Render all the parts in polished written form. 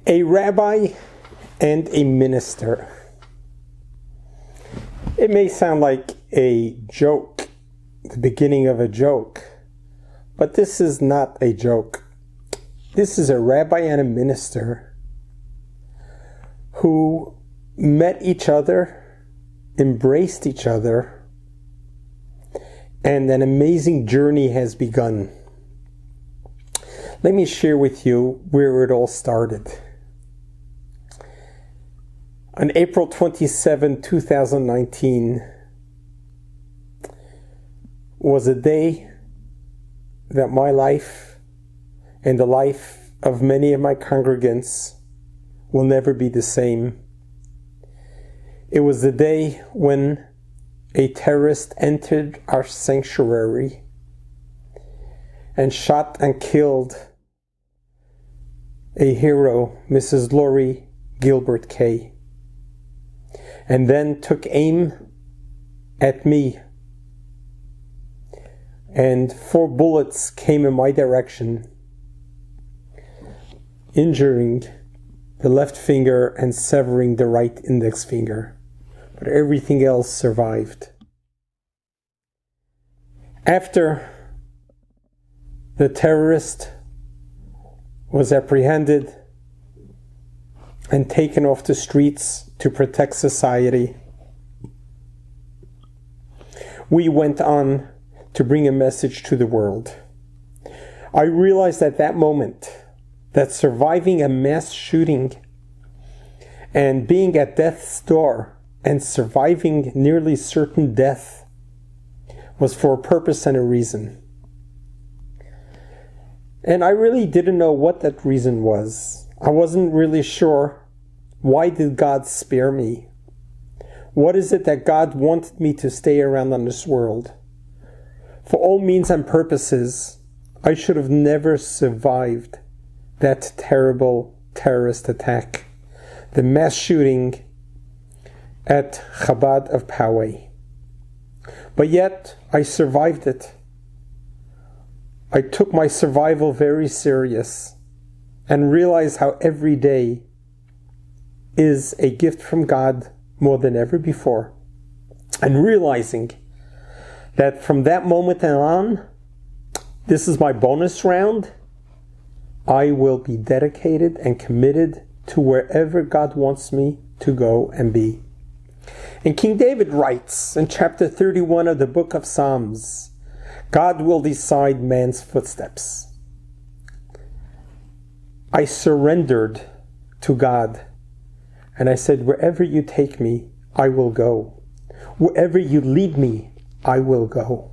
A rabbi and a minister. It may sound like a joke, the beginning of a joke, but this is not a joke. This is a rabbi and a minister who met each other, embraced each other, and an amazing journey has begun. Let me share with you where it all started. On April 27, 2019 was a day that my life and the life of many of my congregants will never be the same. It was the day when a terrorist entered our sanctuary and shot and killed a hero, Mrs. Lori Gilbert Kay, and then took aim at me, and 4 bullets came in my direction, injuring the left finger and severing the right index finger, but everything else survived. After the terrorist was apprehended and taken off the streets to protect society, we went on to bring a message to the world. I realized at that moment that surviving a mass shooting and being at death's door and surviving nearly certain death was for a purpose and a reason. And I really didn't know what that reason was. I wasn't really sure. Why did God spare me? What is it that God wanted me to stay around on this world? For all means and purposes, I should have never survived that terrible terrorist attack, the mass shooting at Chabad of Poway. But yet, I survived it. I took my survival very serious and realized how every day is a gift from God more than ever before. And realizing that from that moment on, this is my bonus round, I will be dedicated and committed to wherever God wants me to go and be. And King David writes in chapter 31 of the book of Psalms, God will decide man's footsteps. I surrendered to God, and I said, wherever you take me, I will go. Wherever you lead me, I will go.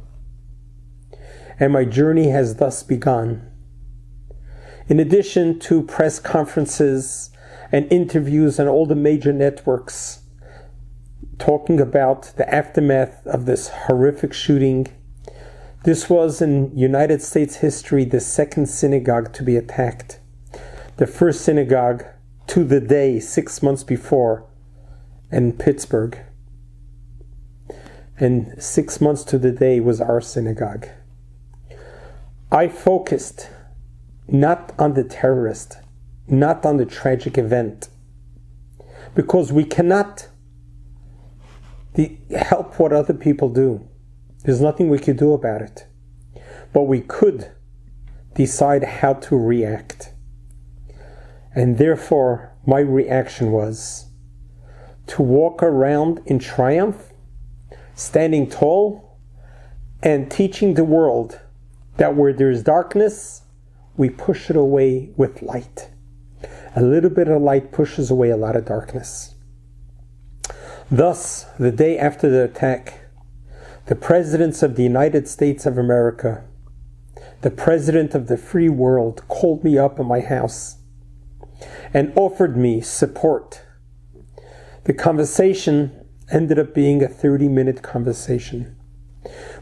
And my journey has thus begun. In addition to press conferences and interviews on all the major networks talking about the aftermath of this horrific shooting, this was in United States history the second synagogue to be attacked. The first synagogue to the day 6 months before in Pittsburgh. And 6 months to the day was our synagogue. I focused not on the terrorist, not on the tragic event, because we cannot help what other people do. There's nothing we could do about it. But we could decide how to react. And therefore, my reaction was to walk around in triumph, standing tall, and teaching the world that where there's darkness, we push it away with light. A little bit of light pushes away a lot of darkness. Thus, the day after the attack, the presidents of the United States of America, the president of the free world, called me up in my house and offered me support. The conversation ended up being a 30-minute conversation,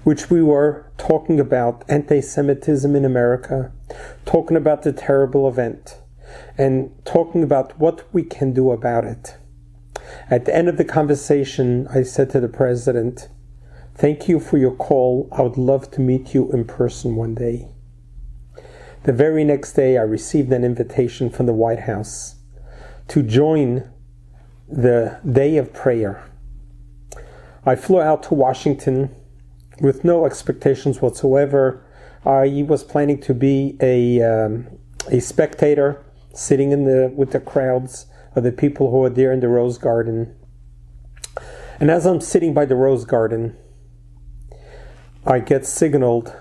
which we were talking about anti-Semitism in America, talking about the terrible event, and talking about what we can do about it. At the end of the conversation, I said to the president, "Thank you for your call. I would love to meet you in person one day." The very next day, I received an invitation from the White House to join the day of prayer. I flew out to Washington with no expectations whatsoever. I was planning to be a spectator, sitting with the crowds of the people who are there in the Rose Garden. And as I'm sitting by the Rose Garden, I get signaled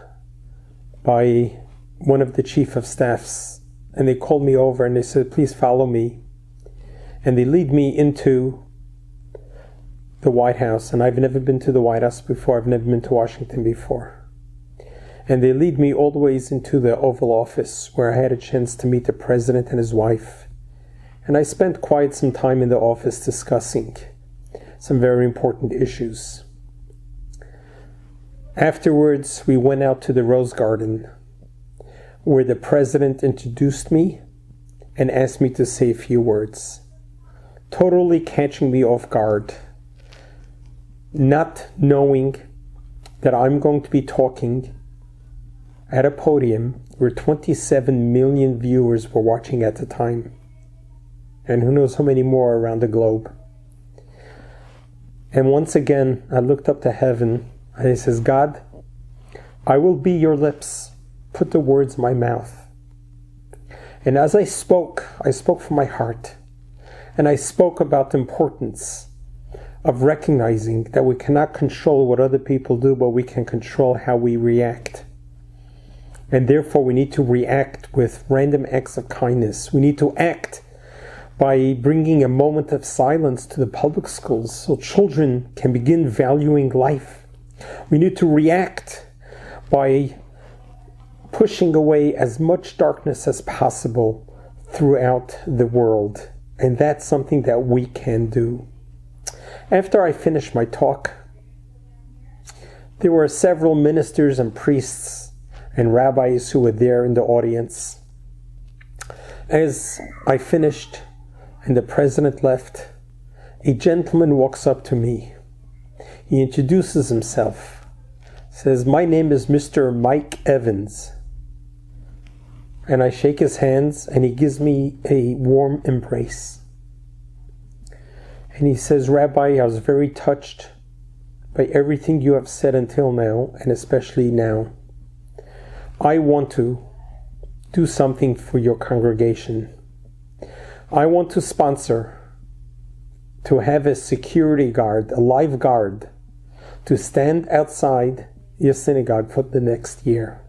by one of the chief of staffs, and they called me over and they said, please follow me. And they lead me into the White House, and I've never been to the White House before. I've never been to Washington before. And they lead me all the ways into the Oval Office, where I had a chance to meet the president and his wife. And I spent quite some time in the office discussing some very important issues. Afterwards, we went out to the Rose Garden, where the president introduced me and asked me to say a few words, totally catching me off guard, not knowing that I'm going to be talking at a podium where 27 million viewers were watching at the time, and who knows how many more around the globe. And once again, I looked up to heaven and I says, God, I will be your lips. Put the words in my mouth. And as I spoke from my heart. And I spoke about the importance of recognizing that we cannot control what other people do, but we can control how we react. And therefore we need to react with random acts of kindness. We need to act by bringing a moment of silence to the public schools so children can begin valuing life. We need to react by pushing away as much darkness as possible throughout the world. And that's something that we can do. After I finished my talk, there were several ministers and priests and rabbis who were there in the audience. As I finished and the president left, a gentleman walks up to me. He introduces himself, says, my name is Mr. Mike Evans. And I shake his hands and he gives me a warm embrace. And he says, Rabbi, I was very touched by everything you have said until now, and especially now. I want to do something for your congregation. I want to sponsor, to have a security guard, a live guard, to stand outside your synagogue for the next year.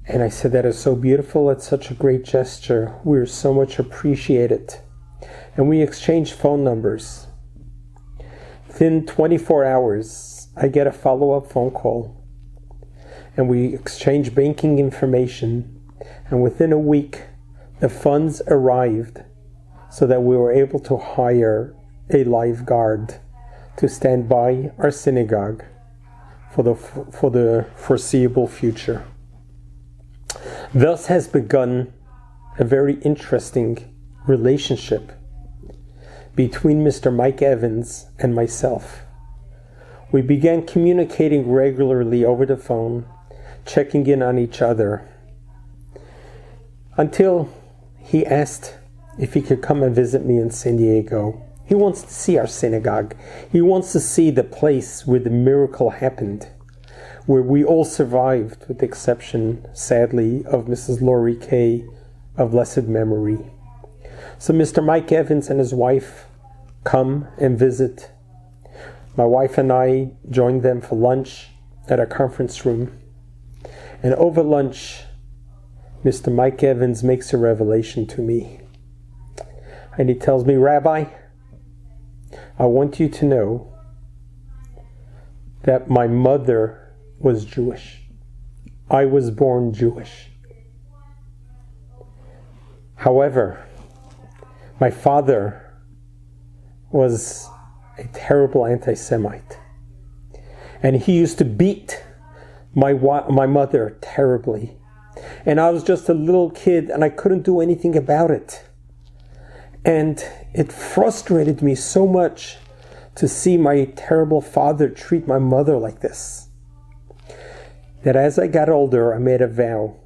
And I said, that is so beautiful. It's such a great gesture. We're so much appreciated. And we exchanged phone numbers. Within 24 hours, I get a follow-up phone call. And we exchange banking information. And within a week, the funds arrived so that we were able to hire a live guard to stand by our synagogue for the foreseeable future. Thus has begun a very interesting relationship between Mr. Mike Evans and myself. We began communicating regularly over the phone, checking in on each other, until he asked if he could come and visit me in San Diego. He wants to see our synagogue. He wants to see the place where the miracle happened, where we all survived, with the exception, sadly, of Mrs. Laurie Kay of blessed memory. So Mr. Mike Evans and his wife come and visit. My wife and I joined them for lunch at a conference room. And over lunch, Mr. Mike Evans makes a revelation to me. And he tells me, Rabbi, I want you to know that my mother was Jewish. I was born Jewish. However, my father was a terrible anti-Semite. And he used to beat my mother terribly. And I was just a little kid and I couldn't do anything about it. And it frustrated me so much to see my terrible father treat my mother like this, that as I got older, I made a vow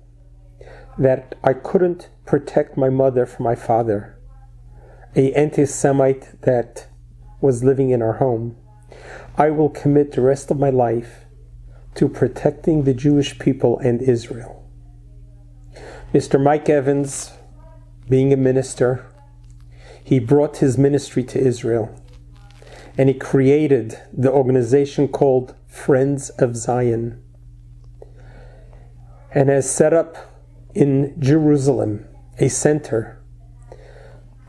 that I couldn't protect my mother from my father, an anti-Semite that was living in our home, I will commit the rest of my life to protecting the Jewish people and Israel. Mr. Mike Evans, being a minister, he brought his ministry to Israel, and he created the organization called Friends of Zion, and has set up in Jerusalem a center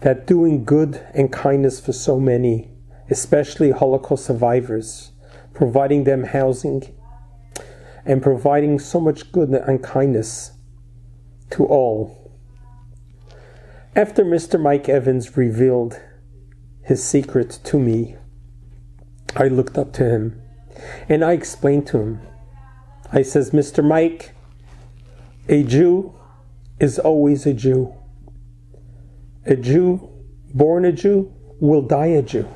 that doing good and kindness for so many, especially Holocaust survivors, providing them housing and providing so much good and kindness to all. After Mr. Mike Evans revealed his secret to me, I looked up to him and I explained to him. I says, Mr. Mike, a Jew is always a Jew. A Jew, born a Jew, will die a Jew.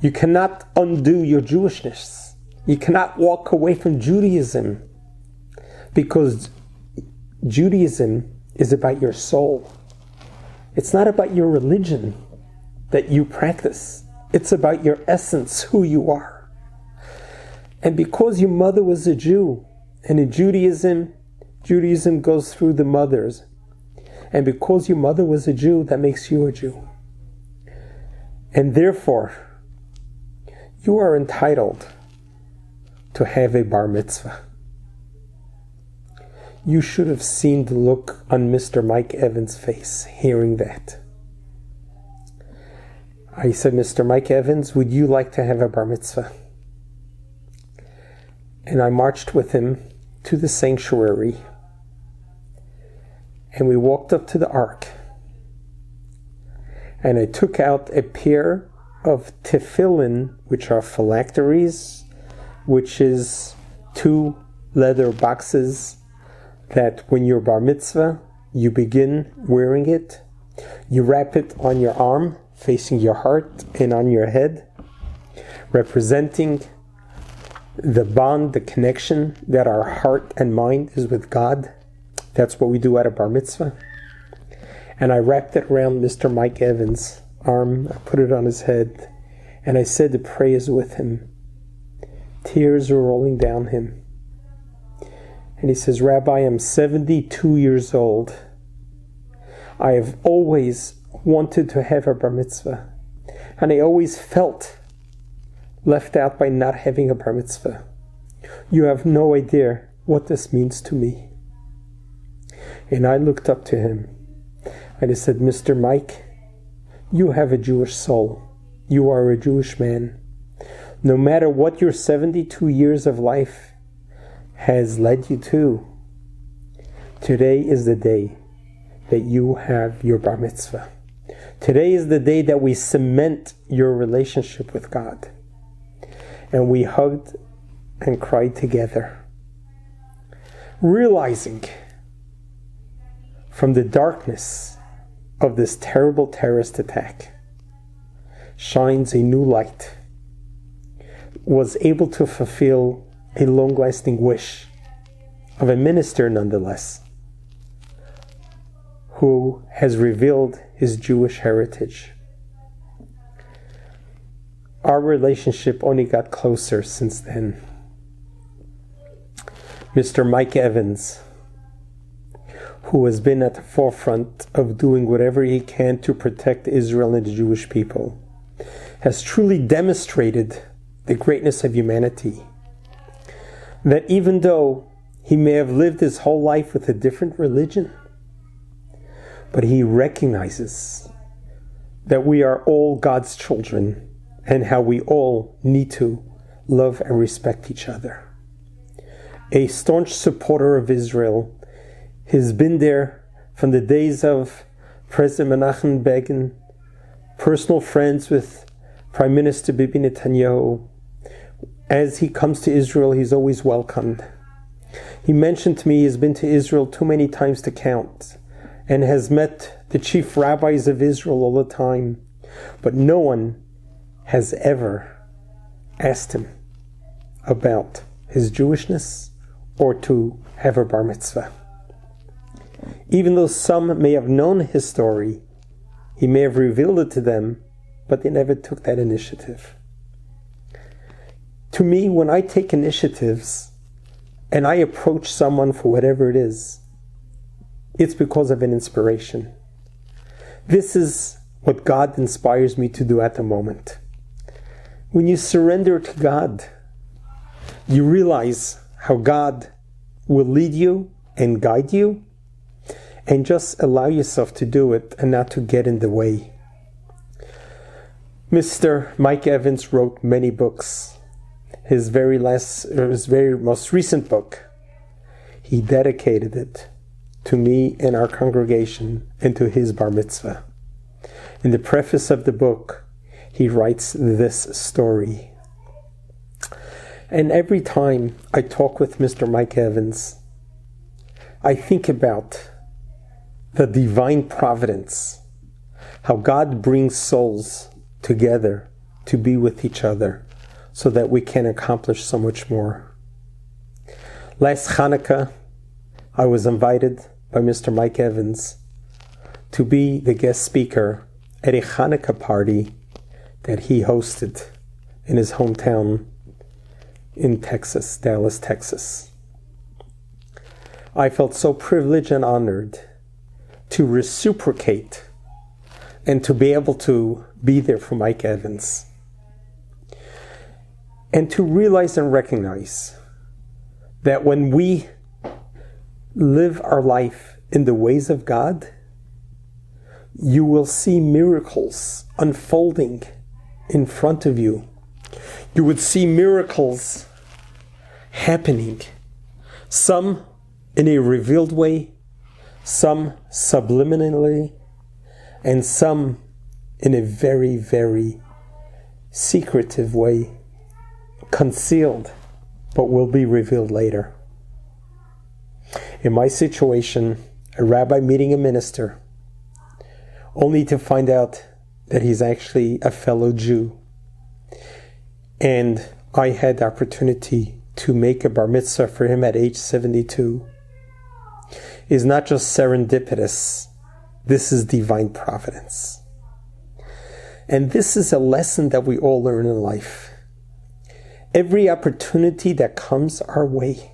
You cannot undo your Jewishness. You cannot walk away from Judaism, because Judaism is about your soul. It's not about your religion that you practice. It's about your essence, who you are. And because your mother was a Jew, and in Judaism goes through the mothers, and because your mother was a Jew, that makes you a Jew. And therefore, you are entitled to have a bar mitzvah. You should have seen the look on Mr. Mike Evans' face hearing that. I said, Mr. Mike Evans, would you like to have a bar mitzvah? And I marched with him to the sanctuary, and we walked up to the ark, and I took out a pair of tefillin, which are phylacteries, which is 2 leather boxes that when you're bar mitzvah, you begin wearing it. You wrap it on your arm, facing your heart, and on your head, representing the bond, the connection that our heart and mind is with God. That's what we do at a bar mitzvah. And I wrapped it around Mr. Mike Evans' arm. I put it on his head, and I said the prayers with him. Tears were rolling down him. And he says, Rabbi, I'm 72 years old. I have always wanted to have a bar mitzvah, and I always felt left out by not having a bar mitzvah. You have no idea what this means to me. And I looked up to him. I just said, Mr. Mike, you have a Jewish soul. You are a Jewish man. No matter what your 72 years of life has led you to, today is the day that you have your bar mitzvah. Today is the day that we cement your relationship with God. And we hugged and cried together, realizing from the darkness of this terrible terrorist attack shines a new light, was able to fulfill a long-lasting wish of a minister nonetheless, who has revealed his Jewish heritage. Our relationship only got closer since then. Mr. Mike Evans, who has been at the forefront of doing whatever he can to protect Israel and the Jewish people, has truly demonstrated the greatness of humanity. That even though he may have lived his whole life with a different religion, but he recognizes that we are all God's children and how we all need to love and respect each other. A staunch supporter of Israel, he's been there from the days of President Menachem Begin, personal friends with Prime Minister Bibi Netanyahu. As he comes to Israel, he's always welcomed. He mentioned to me he's been to Israel too many times to count, and has met the chief rabbis of Israel all the time, but no one has ever asked him about his Jewishness or to have a bar mitzvah. Even though some may have known his story, he may have revealed it to them, but they never took that initiative. To me, when I take initiatives and I approach someone for whatever it is, it's because of an inspiration. This is what God inspires me to do at the moment. When you surrender to God, you realize how God will lead you and guide you, and just allow yourself to do it and not to get in the way. Mr. Mike Evans wrote many books. His very most recent book, he dedicated it to me and our congregation and to his bar mitzvah. In the preface of the book, he writes this story. And every time I talk with Mr. Mike Evans, I think about the divine providence, how God brings souls together to be with each other so that we can accomplish so much more. Last Hanukkah, I was invited by Mr. Mike Evans to be the guest speaker at a Hanukkah party that he hosted in his hometown in Texas, Dallas, Texas. I felt so privileged and honored to reciprocate and to be able to be there for Mike Evans. And to realize and recognize that when we live our life in the ways of God, you will see miracles unfolding in front of you. You would see miracles happening, some in a revealed way, some subliminally, and some in a very, very secretive way, concealed, but will be revealed later. In my situation, a rabbi meeting a minister, only to find out that he's actually a fellow Jew. And I had the opportunity to make a bar mitzvah for him at age 72. Is not just serendipitous. This is divine providence. And this is a lesson that we all learn in life. Every opportunity that comes our way,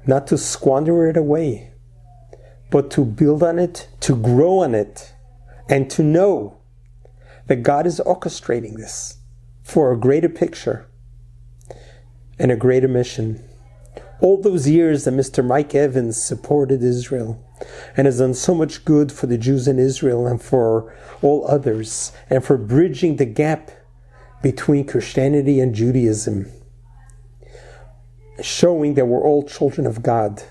not to squander it away, but to build on it, to grow on it, and to know that God is orchestrating this for a greater picture and a greater mission. All those years that Mr. Mike Evans supported Israel and has done so much good for the Jews in Israel and for all others, and for bridging the gap between Christianity and Judaism, showing that we're all children of God.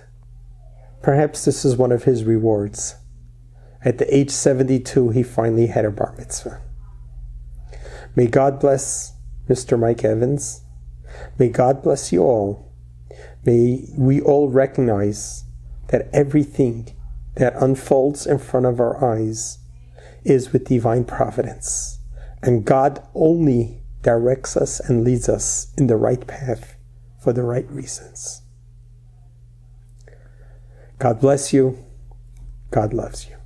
Perhaps this is one of his rewards. At the age 72, he finally had a bar mitzvah. May God bless Mr. Mike Evans. May God bless you all. May we all recognize that everything that unfolds in front of our eyes is with divine providence. And God only directs us and leads us in the right path for the right reasons. God bless you. God loves you.